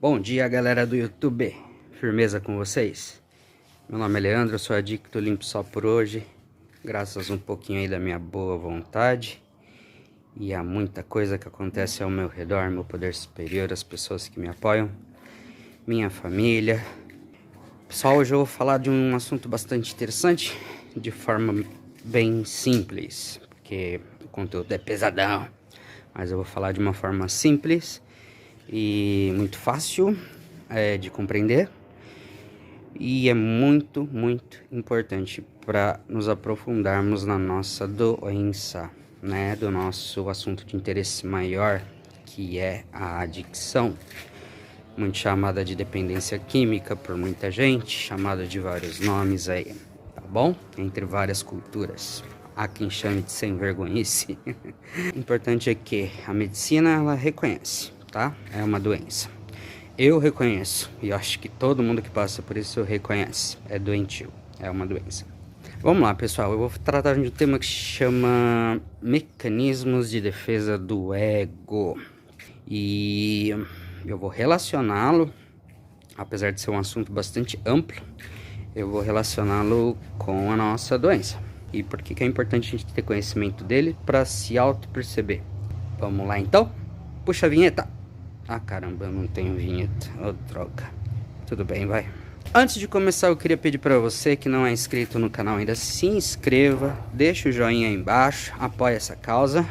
Bom dia, galera do YouTube. Firmeza com vocês? Meu nome é Leandro, eu sou adicto limpo só por hoje. Graças um pouquinho aí da minha boa vontade. E há muita coisa que acontece ao meu redor, meu poder superior, as pessoas que me apoiam, minha família. Pessoal, hoje eu vou falar de um assunto bastante interessante, de forma bem simples, porque o conteúdo é pesadão. Mas eu vou falar de uma forma simples e muito fácil de compreender, e é muito importante para nos aprofundarmos na nossa doença, né, do nosso assunto de interesse maior, que é a adicção, muito chamada de dependência química por muita gente, chamada de vários nomes aí, tá bom? Entre várias culturas. Há quem chame de sem vergonhice. O importante é que a medicina, ela reconhece, tá? É uma doença. Eu reconheço, e acho que todo mundo que passa por isso reconhece. É doentio, é uma doença. Vamos lá, pessoal, eu vou tratar de um tema que se chama mecanismos de defesa do ego. E eu vou relacioná-lo, apesar de ser um assunto bastante amplo, eu vou relacioná-lo com a nossa doença. E por que é importante a gente ter conhecimento dele para se auto-perceber. Vamos lá então? Puxa a vinheta. Ah, caramba, eu não tenho vinheta. Oh, droga. Tudo bem, vai. Antes de começar, eu queria pedir para você que não é inscrito no canal ainda, se inscreva, deixa o joinha aí embaixo, apoie essa causa.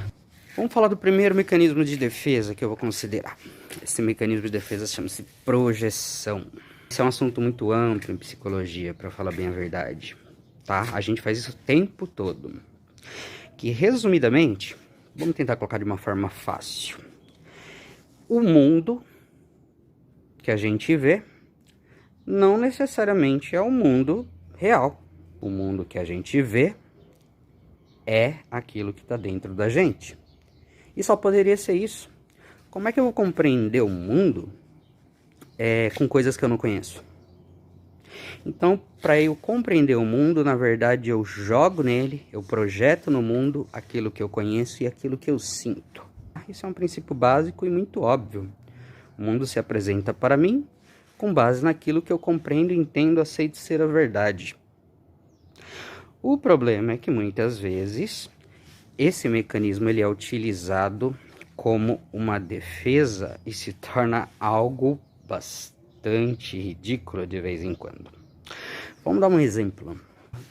Vamos falar do primeiro mecanismo de defesa que eu vou considerar. Esse mecanismo de defesa chama-se projeção. Esse é um assunto muito amplo em psicologia, para falar bem a verdade, tá? A gente faz isso o tempo todo. Que, resumidamente, vamos tentar colocar de uma forma fácil. O mundo que a gente vê não necessariamente é o mundo real. O mundo que a gente vê é aquilo que está dentro da gente. E só poderia ser isso. Como é que eu vou compreender o mundo com coisas que eu não conheço? Então, para eu compreender o mundo, na verdade, eu jogo nele, eu projeto no mundo aquilo que eu conheço e aquilo que eu sinto. Isso é um princípio básico e muito óbvio. O mundo se apresenta para mim com base naquilo que eu compreendo, entendo, aceito ser a verdade. O problema é que muitas vezes esse mecanismo ele é utilizado como uma defesa e se torna algo bastante ridículo de vez em quando. Vamos dar um exemplo.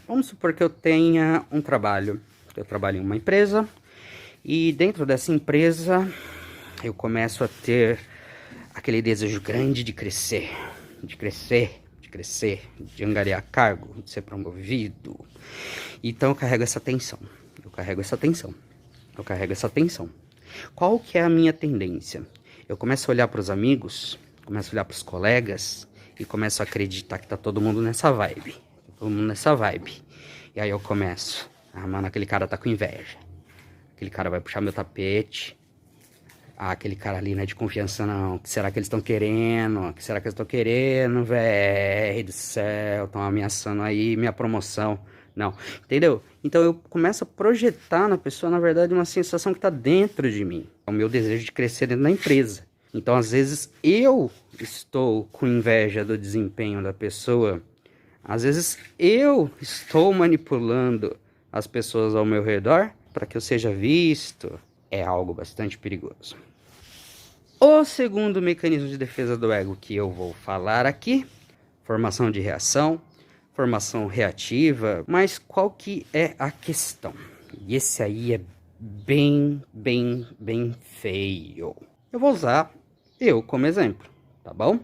Vamos supor que eu tenha um trabalho. Eu trabalho em uma empresa e dentro dessa empresa eu começo a ter aquele desejo grande de crescer, de angariar cargo, de ser promovido. Então eu carrego essa tensão, Qual que é a minha tendência? Eu começo a olhar para os amigos, começo a olhar para os colegas e começo a acreditar que tá todo mundo nessa vibe. E aí eu começo, mano, aquele cara tá com inveja. Aquele cara vai puxar meu tapete. Aquele cara ali não é de confiança não. O que será que eles estão querendo? O que será que eles estão querendo, velho do céu? Estão ameaçando aí minha promoção. Não, entendeu? Então eu começo a projetar na pessoa, na verdade, uma sensação que está dentro de mim. É o meu desejo de crescer dentro da empresa. Então, às vezes, eu estou com inveja do desempenho da pessoa. Às vezes, eu estou manipulando as pessoas ao meu redor para que eu seja visto. É algo bastante perigoso. O segundo mecanismo de defesa do ego que eu vou falar aqui, formação de reação, formação reativa, mas qual que é a questão? E esse aí é bem feio. Eu vou usar eu como exemplo, tá bom?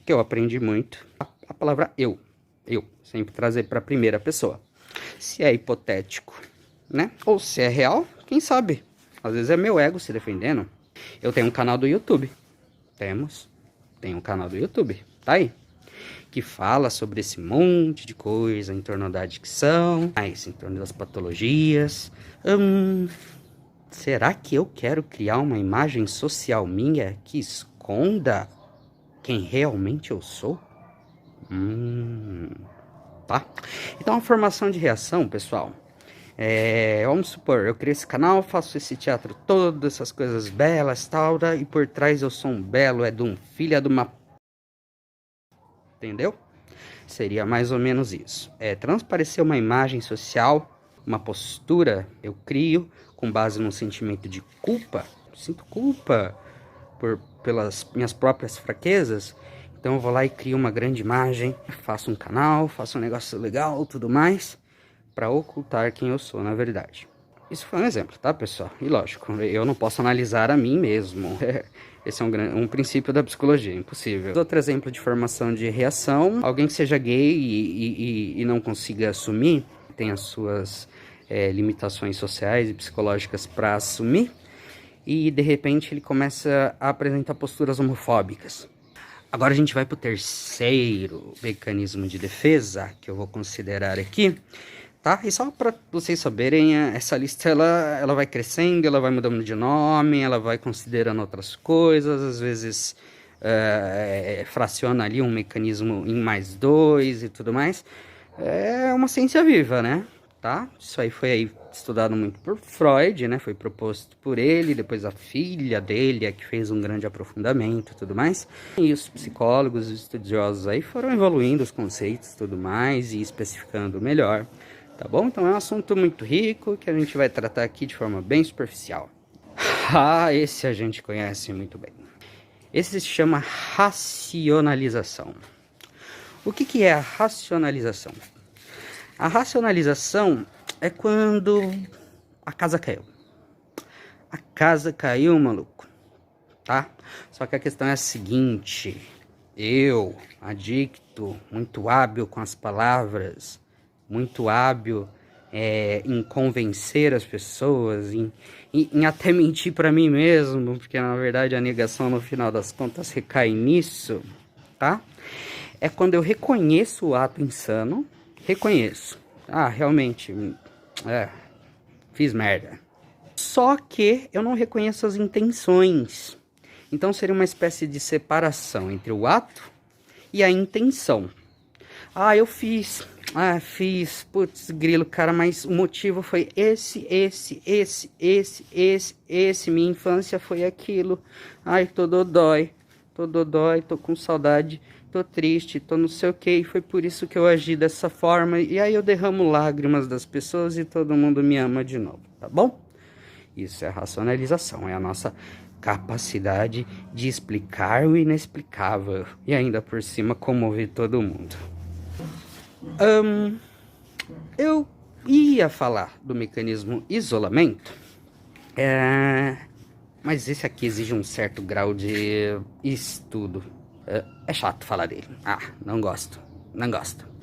Que eu aprendi muito a palavra eu, sempre trazer para a primeira pessoa. Se é hipotético, né? Ou se é real, quem sabe? Às vezes é meu ego se defendendo. Eu tenho um canal do YouTube. Tem um canal do YouTube, tá aí. Que fala sobre esse monte de coisa em torno da adicção, em torno das patologias. Será que eu quero criar uma imagem social minha que esconda quem realmente eu sou? Tá? Então a formação de reação, pessoal, Vamos supor, eu crio esse canal, faço esse teatro todo, essas coisas belas e tal, e por trás eu sou um belo, de um filho de uma... Entendeu? Seria mais ou menos isso. Transparecer uma imagem social, uma postura, eu crio com base num sentimento de culpa. Sinto culpa pelas minhas próprias fraquezas. Então eu vou lá e crio uma grande imagem, faço um canal, faço um negócio legal, tudo mais, para ocultar quem eu sou na verdade. Isso foi um exemplo, tá, pessoal? E lógico, eu não posso analisar a mim mesmo. Esse é um princípio da psicologia, impossível. Outro exemplo de formação de reação, alguém que seja gay e não consiga assumir, tem as suas limitações sociais e psicológicas para assumir, e de repente ele começa a apresentar posturas homofóbicas. Agora a gente vai para o terceiro mecanismo de defesa, que eu vou considerar aqui, tá? E só para vocês saberem, essa lista ela vai crescendo, ela vai mudando de nome, ela vai considerando outras coisas, às vezes fraciona ali um mecanismo em mais dois e tudo mais. É uma ciência viva, né? Tá? Isso aí foi aí estudado muito por Freud, né? Foi proposto por ele, depois a filha dele é que fez um grande aprofundamento e tudo mais. E os psicólogos, os estudiosos aí foram evoluindo os conceitos e tudo mais e especificando melhor, tá bom? Então é um assunto muito rico que a gente vai tratar aqui de forma bem superficial. Esse a gente conhece muito bem. Esse se chama racionalização. O que é a racionalização? A racionalização é quando a casa caiu. A casa caiu, maluco, tá? Só que a questão é a seguinte: eu, adicto, muito hábil com as palavras, muito hábil em convencer as pessoas, em até mentir para mim mesmo, porque na verdade a negação no final das contas recai nisso, tá? É quando eu reconheço o ato insano. Reconheço. Realmente, fiz merda. Só que eu não reconheço as intenções. Então seria uma espécie de separação entre o ato e a intenção. Eu fiz. Fiz. Putz, grilo, cara, mas o motivo foi esse. Minha infância foi aquilo. Tô dodói, tô com saudade. Tô triste, tô não sei o que, e foi por isso que eu agi dessa forma, e aí eu derramo lágrimas das pessoas e todo mundo me ama de novo, tá bom? Isso é racionalização, é a nossa capacidade de explicar o inexplicável, e ainda por cima comover todo mundo. Eu ia falar do mecanismo isolamento, mas esse aqui exige um certo grau de estudo. É chato falar dele. Não gosto.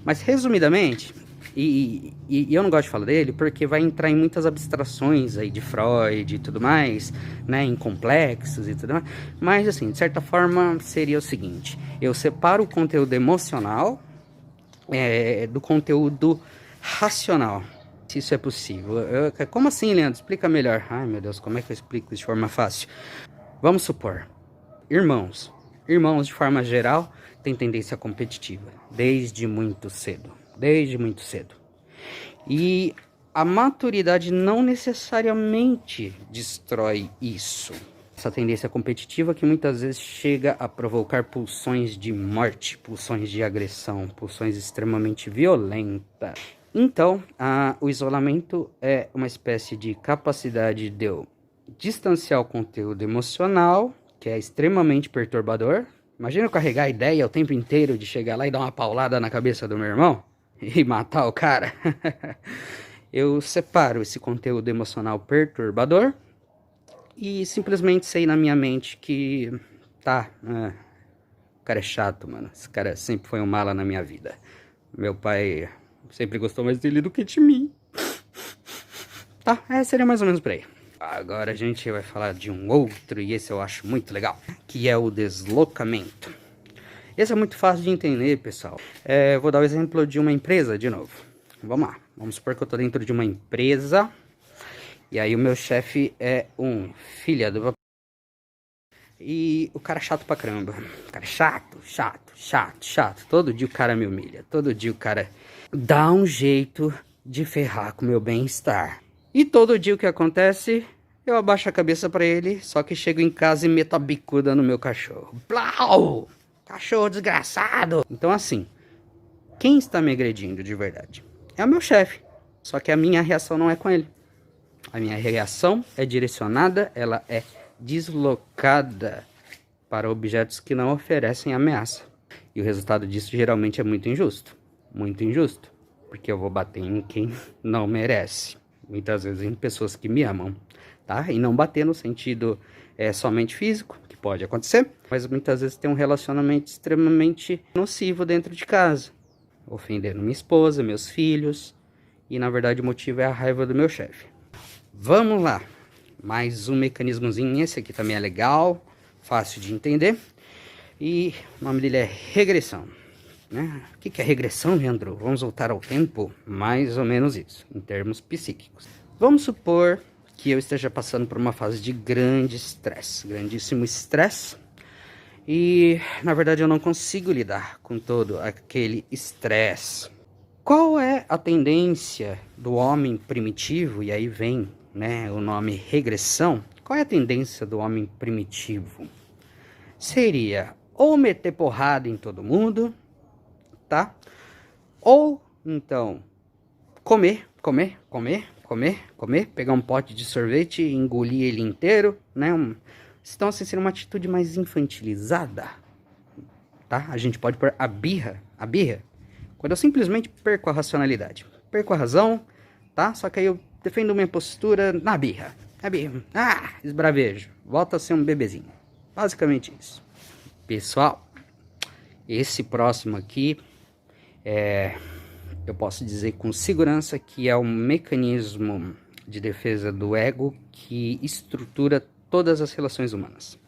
Mas resumidamente, e eu não gosto de falar dele porque vai entrar em muitas abstrações aí de Freud e tudo mais, né, em complexos e tudo mais. Mas assim, de certa forma seria o seguinte: eu separo o conteúdo emocional do conteúdo racional. Se isso é possível. Como assim, Leandro? Explica melhor. Ai, meu Deus, como é que eu explico isso de forma fácil? Vamos supor, irmãos de forma geral têm tendência competitiva desde muito cedo. E a maturidade não necessariamente destrói isso. Essa tendência competitiva que muitas vezes chega a provocar pulsões de morte, pulsões de agressão, pulsões extremamente violentas. Então, o isolamento é uma espécie de capacidade de eu distanciar o conteúdo emocional, que é extremamente perturbador. Imagina eu carregar a ideia o tempo inteiro de chegar lá e dar uma paulada na cabeça do meu irmão e matar o cara. Eu separo esse conteúdo emocional perturbador e simplesmente sei na minha mente que o cara é chato, mano. Esse cara sempre foi um mala na minha vida. Meu pai sempre gostou mais dele do que de mim. Tá, seria mais ou menos por aí. Agora a gente vai falar de um outro, e esse eu acho muito legal, que é o deslocamento. Esse é muito fácil de entender, pessoal. Vou dar o exemplo de uma empresa de novo. Vamos lá. Vamos supor que eu tô dentro de uma empresa, e aí o meu chefe é um filho do... E o cara é chato pra caramba. O cara é chato. Todo dia o cara me humilha. Todo dia o cara dá um jeito de ferrar com o meu bem-estar. E todo dia o que acontece, eu abaixo a cabeça pra ele, só que chego em casa e meto a bicuda no meu cachorro. Blau! Cachorro desgraçado! Então assim, quem está me agredindo de verdade? É o meu chefe. Só que a minha reação não é com ele. A minha reação é direcionada, ela é deslocada para objetos que não oferecem ameaça. E o resultado disso geralmente é muito injusto. Muito injusto. Porque eu vou bater em quem não merece. Muitas vezes em pessoas que me amam, tá? E não bater no sentido somente físico, que pode acontecer. Mas muitas vezes tem um relacionamento extremamente nocivo dentro de casa. Ofendendo minha esposa, meus filhos. E na verdade o motivo é a raiva do meu chefe. Vamos lá. Mais um mecanismozinho. Esse aqui também é legal. Fácil de entender. E o nome dele é regressão. Né? O que é regressão, Leandro? Vamos voltar ao tempo? Mais ou menos isso, em termos psíquicos. Vamos supor que eu esteja passando por uma fase de grande estresse, grandíssimo estresse. E, na verdade, eu não consigo lidar com todo aquele estresse. Qual é a tendência do homem primitivo? E aí vem, né, o nome regressão. Qual é a tendência do homem primitivo? Seria ou meter porrada em todo mundo, tá? Ou, então, comer, pegar um pote de sorvete e engolir ele inteiro, né? Então, assim, seria uma atitude mais infantilizada, tá? A gente pode pôr a birra, quando eu simplesmente perco a racionalidade, perco a razão, tá? Só que aí eu defendo minha postura na birra, esbravejo, volta a ser um bebezinho, basicamente isso. Pessoal, esse próximo aqui, eu posso dizer com segurança que é um mecanismo de defesa do ego que estrutura todas as relações humanas.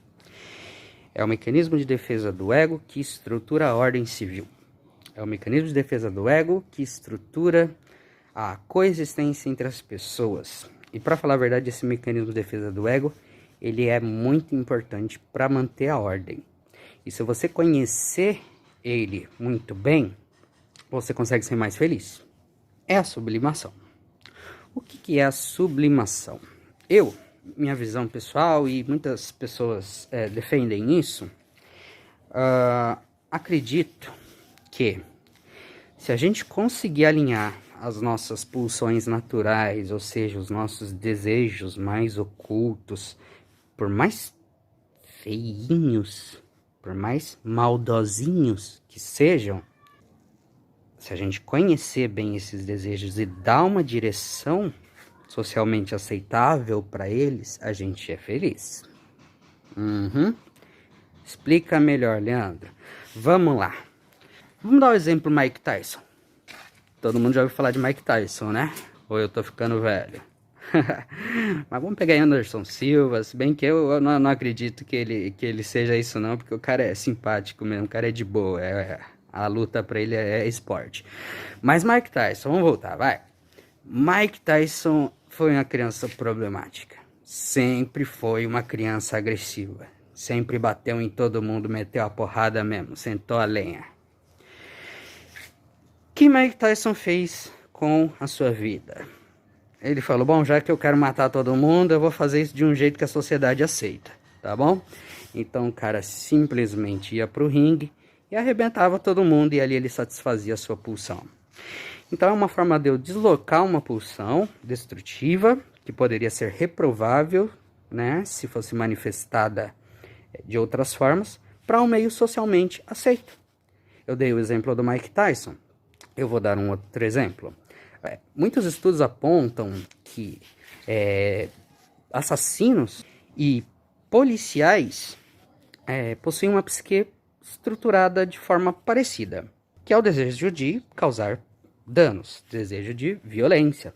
É o mecanismo de defesa do ego que estrutura a ordem civil. É o mecanismo de defesa do ego que estrutura a coexistência entre as pessoas. E para falar a verdade, esse mecanismo de defesa do ego, ele é muito importante para manter a ordem. E se você conhecer ele muito bem, você consegue ser mais feliz. É a sublimação. O que é a sublimação? Minha visão pessoal, e muitas pessoas defendem isso, acredito que se a gente conseguir alinhar as nossas pulsões naturais, ou seja, os nossos desejos mais ocultos, por mais feinhos, por mais maldosinhos que sejam, se a gente conhecer bem esses desejos e dar uma direção socialmente aceitável para eles, a gente é feliz. Explica melhor, Leandro. Vamos lá. Vamos dar o exemplo Mike Tyson. Todo mundo já ouviu falar de Mike Tyson, né? Ou eu tô ficando velho? Mas vamos pegar Anderson Silva, se bem que eu não acredito que ele seja isso não, porque o cara é simpático mesmo, o cara é de boa, a luta pra ele é esporte. Mas Mike Tyson, vamos voltar, vai. Mike Tyson foi uma criança problemática, sempre foi uma criança agressiva, sempre bateu em todo mundo, meteu a porrada mesmo, sentou a lenha. O que Mike Tyson fez com a sua vida? Ele falou, bom, já que eu quero matar todo mundo, eu vou fazer isso de um jeito que a sociedade aceita, tá bom? Então o cara simplesmente ia pro ringue e arrebentava todo mundo, e ali ele satisfazia a sua pulsão. Então é uma forma de eu deslocar uma pulsão destrutiva, que poderia ser reprovável, né, se fosse manifestada de outras formas, para um meio socialmente aceito. Eu dei o exemplo do Mike Tyson, eu vou dar um outro exemplo. Muitos estudos apontam que assassinos e policiais possuem uma psique estruturada de forma parecida, que é o desejo de causar danos, desejo de violência,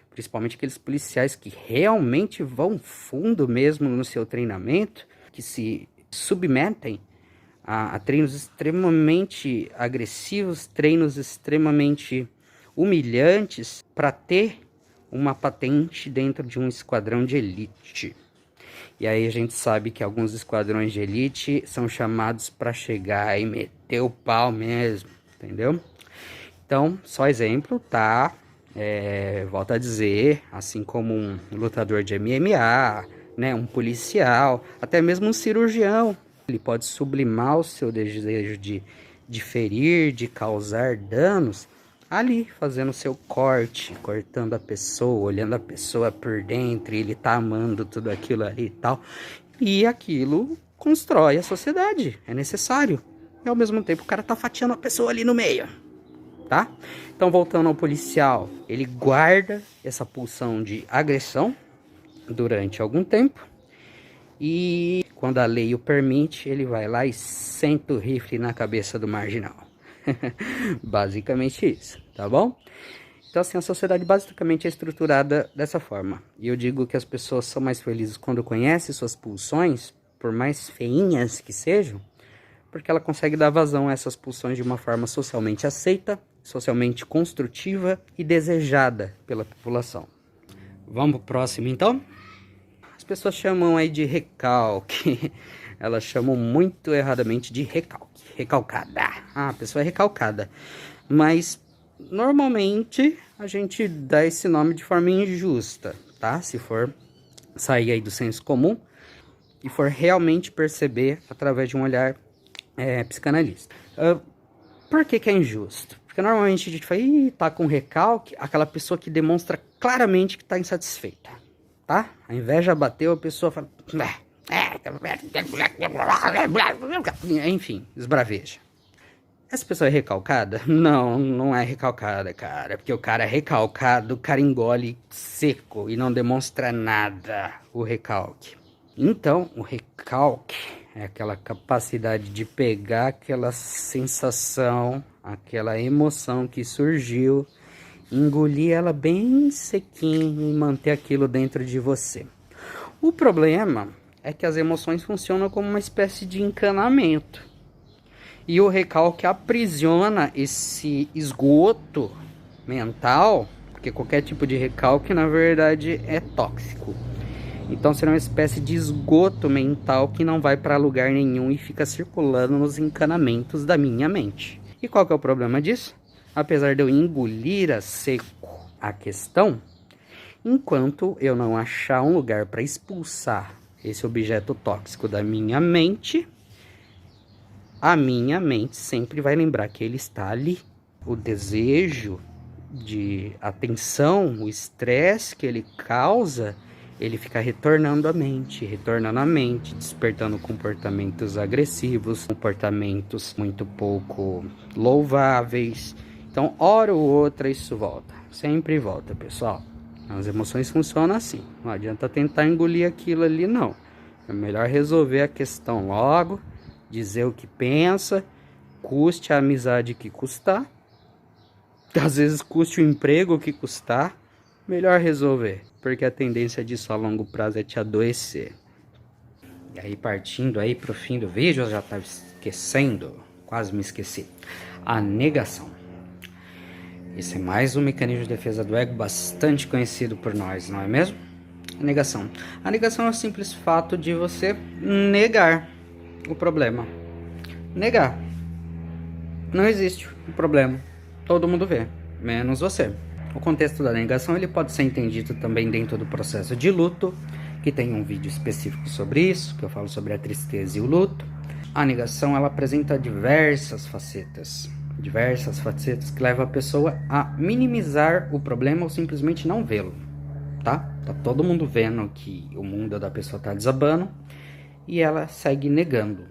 principalmente aqueles policiais que realmente vão fundo mesmo no seu treinamento, que se submetem a treinos extremamente agressivos, treinos extremamente humilhantes para ter uma patente dentro de um esquadrão de elite. E aí a gente sabe que alguns esquadrões de elite são chamados para chegar e meter o pau mesmo, entendeu? Então, só exemplo, tá? Volto a dizer, assim como um lutador de MMA, né, um policial, até mesmo um cirurgião, ele pode sublimar o seu desejo de ferir, de causar danos, ali fazendo seu corte, cortando a pessoa, olhando a pessoa por dentro, e ele tá amando tudo aquilo ali e tal, e aquilo constrói a sociedade, é necessário, e ao mesmo tempo o cara tá fatiando a pessoa ali no meio. Tá? Então, voltando ao policial, ele guarda essa pulsão de agressão durante algum tempo e quando a lei o permite, ele vai lá e senta o rifle na cabeça do marginal. Basicamente isso, tá bom? Então, assim, a sociedade basicamente é estruturada dessa forma. E eu digo que as pessoas são mais felizes quando conhecem suas pulsões, por mais feinhas que sejam, porque ela consegue dar vazão a essas pulsões de uma forma socialmente aceita, socialmente construtiva e desejada pela população. Vamos pro próximo, então? As pessoas chamam aí de recalque. Elas chamam muito erradamente de recalque. Recalcada. Ah, a pessoa é recalcada. Mas, normalmente, a gente dá esse nome de forma injusta, tá? Se for sair aí do senso comum e for realmente perceber através de um olhar psicanalista. Por que é injusto? Porque normalmente a gente fala, tá com recalque, aquela pessoa que demonstra claramente que tá insatisfeita, tá? A inveja bateu, a pessoa fala, enfim, esbraveja. Essa pessoa é recalcada? Não, não é recalcada, cara. Porque o cara é recalcado, o cara engole seco e não demonstra nada, o recalque. Então, o recalque é aquela capacidade de pegar aquela sensação, aquela emoção que surgiu, engolir ela bem sequinho e manter aquilo dentro de você. O problema é que as emoções funcionam como uma espécie de encanamento. E o recalque aprisiona esse esgoto mental, porque qualquer tipo de recalque, na verdade, é tóxico. Então será uma espécie de esgoto mental que não vai para lugar nenhum e fica circulando nos encanamentos da minha mente. E qual que é o problema disso? Apesar de eu engolir a seco a questão, enquanto eu não achar um lugar para expulsar esse objeto tóxico da minha mente, a minha mente sempre vai lembrar que ele está ali. O desejo de atenção, o estresse que ele causa, ele fica retornando à mente, despertando comportamentos agressivos, comportamentos muito pouco louváveis. Então, hora ou outra, isso volta. Sempre volta, pessoal. As emoções funcionam assim. Não adianta tentar engolir aquilo ali, não. É melhor resolver a questão logo, dizer o que pensa, custe a amizade que custar. Às vezes custe o emprego que custar. Melhor resolver, porque a tendência disso a longo prazo é te adoecer. E aí, partindo aí pro fim do vídeo, eu já estava esquecendo, quase me esqueci. A negação. Esse é mais um mecanismo de defesa do ego bastante conhecido por nós, não é mesmo? A negação. A negação é o simples fato de você negar o problema. Negar. Não existe o problema. Todo mundo vê, menos você. O contexto da negação ele pode ser entendido também dentro do processo de luto, que tem um vídeo específico sobre isso, que eu falo sobre a tristeza e o luto. A negação ela apresenta diversas facetas que levam a pessoa a minimizar o problema ou simplesmente não vê-lo, tá? Tá todo mundo vendo que o mundo da pessoa tá desabando e ela segue negando,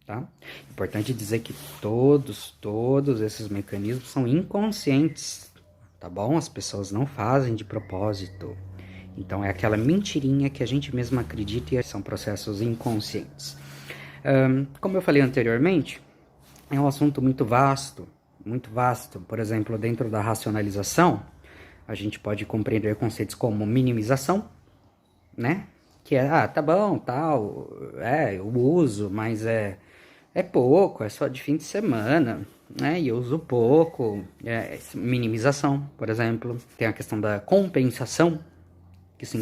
tá? Importante dizer que todos esses mecanismos são inconscientes, tá bom? As pessoas não fazem de propósito. Então é aquela mentirinha que a gente mesmo acredita e são processos inconscientes. Como eu falei anteriormente, é um assunto muito vasto. Por exemplo, dentro da racionalização, a gente pode compreender conceitos como minimização, né? Que é, tá bom, tal, eu uso, mas é pouco, é só de fim de semana, né? E eu uso pouco, minimização, por exemplo. Tem a questão da compensação, que se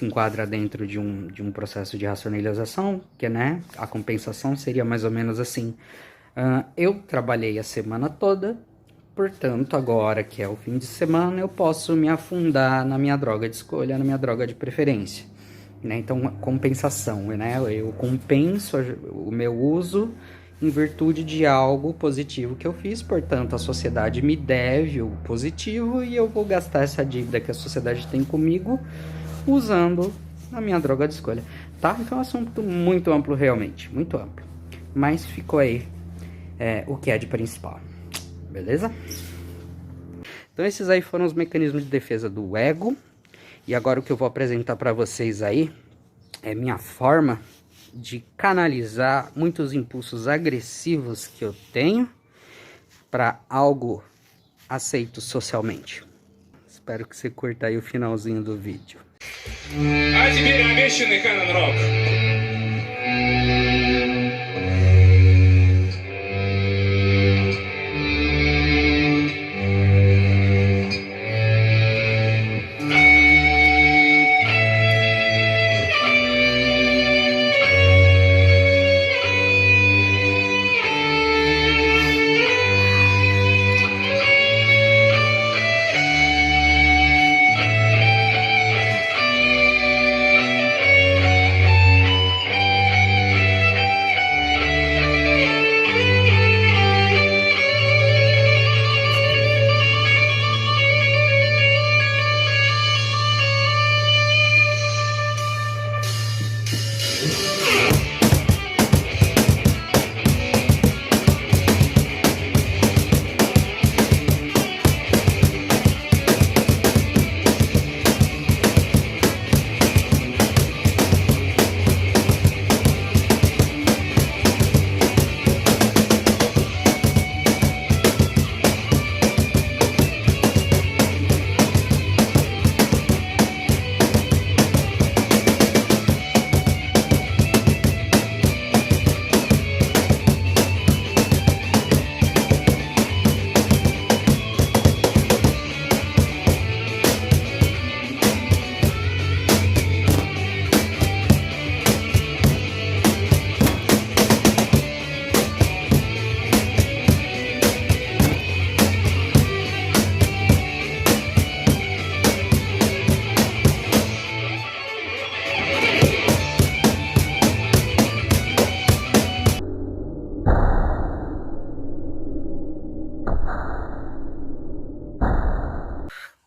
enquadra dentro de um processo de racionalização, que, né? A compensação seria mais ou menos assim. Eu trabalhei a semana toda portanto, agora que é o fim de semana, eu posso me afundar na minha droga de escolha, na minha droga de preferência, né? Então, compensação, né? Eu compenso o meu uso em virtude de algo positivo que eu fiz, portanto, a sociedade me deve o positivo e eu vou gastar essa dívida que a sociedade tem comigo usando a minha droga de escolha, tá? Então é um assunto muito amplo, realmente, muito amplo, mas ficou aí o que é de principal, beleza? Então esses aí foram os mecanismos de defesa do ego, e agora o que eu vou apresentar para vocês aí é minha forma de canalizar muitos impulsos agressivos que eu tenho para algo aceito socialmente. Espero que você curta aí o finalzinho do vídeo. А теперь обещанный Canon Rock.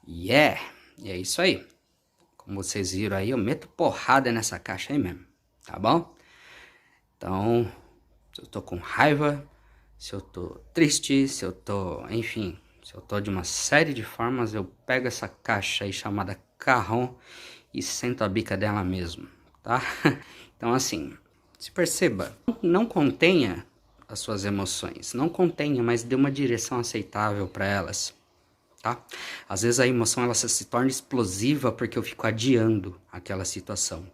Yeah, e é isso aí. Como vocês viram aí, eu meto porrada nessa caixa aí mesmo, tá bom? Então, se eu tô com raiva, se eu tô triste, se eu tô, enfim, se eu tô de uma série de formas, eu pego essa caixa aí chamada carrão e sento a bica dela mesmo, tá? Então assim, se perceba, não contenha as suas emoções, não contenha, mas dê uma direção aceitável para elas, tá? Às vezes a emoção ela se torna explosiva porque eu fico adiando aquela situação.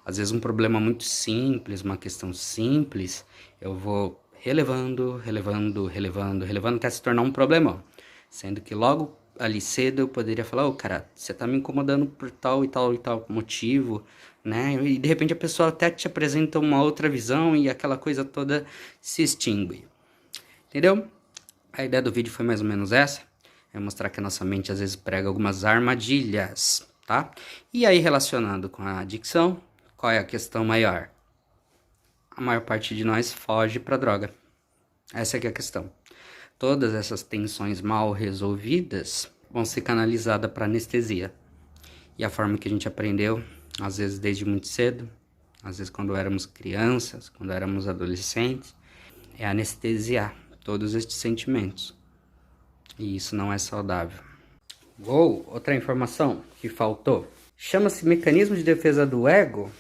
Às vezes um problema muito simples, uma questão simples, eu vou relevando até se tornar um problemão. Sendo que logo ali cedo eu poderia falar, ô cara, você tá me incomodando por tal e tal e tal motivo, né? E de repente a pessoa até te apresenta uma outra visão e aquela coisa toda se extingue. Entendeu? A ideia do vídeo foi mais ou menos essa. É mostrar que a nossa mente às vezes prega algumas armadilhas, tá? E aí relacionando com a adicção, qual é a questão maior? A maior parte de nós foge pra droga. Essa é que é a questão. Todas essas tensões mal resolvidas vão ser canalizadas para anestesia. E a forma que a gente aprendeu, às vezes desde muito cedo, às vezes quando éramos crianças, quando éramos adolescentes, é anestesiar todos estes sentimentos. E isso não é saudável. Uou, outra informação que faltou. Chama-se mecanismo de defesa do ego,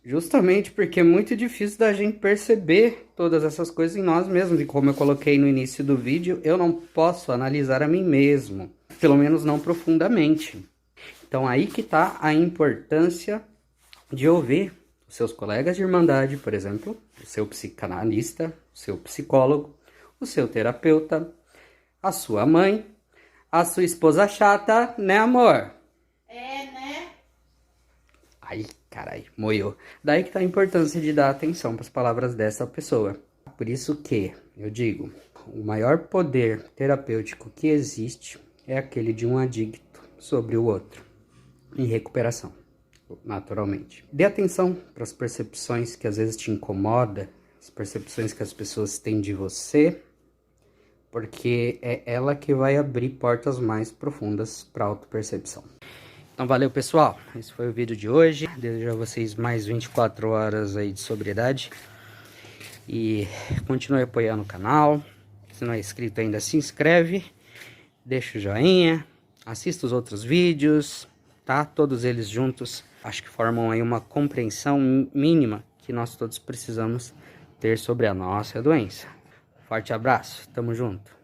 justamente porque é muito difícil da gente perceber todas essas coisas em nós mesmos. E como eu coloquei no início do vídeo, eu não posso analisar a mim mesmo. Pelo menos não profundamente. Então aí que está a importância de ouvir os seus colegas de irmandade, por exemplo, o seu psicanalista, o seu psicólogo, o seu terapeuta, a sua mãe, a sua esposa chata, né, amor? É, né? Ai, carai, moiou. Daí que tá a importância de dar atenção para as palavras dessa pessoa, Por isso que eu digo, o maior poder terapêutico que existe é aquele de um adicto sobre o outro, em recuperação, naturalmente. Dê atenção para as percepções que às vezes te incomodam, as percepções que as pessoas têm de você, porque é ela que vai abrir portas mais profundas para a autopercepção. Então valeu, pessoal, esse foi o vídeo de hoje. Desejo a vocês mais 24 horas aí de sobriedade e continue apoiando o canal. Se não é inscrito ainda, se inscreve, deixa o joinha, assista os outros vídeos, tá? Todos eles juntos, acho que formam aí uma compreensão mínima que nós todos precisamos ter sobre a nossa doença. Forte abraço, tamo junto.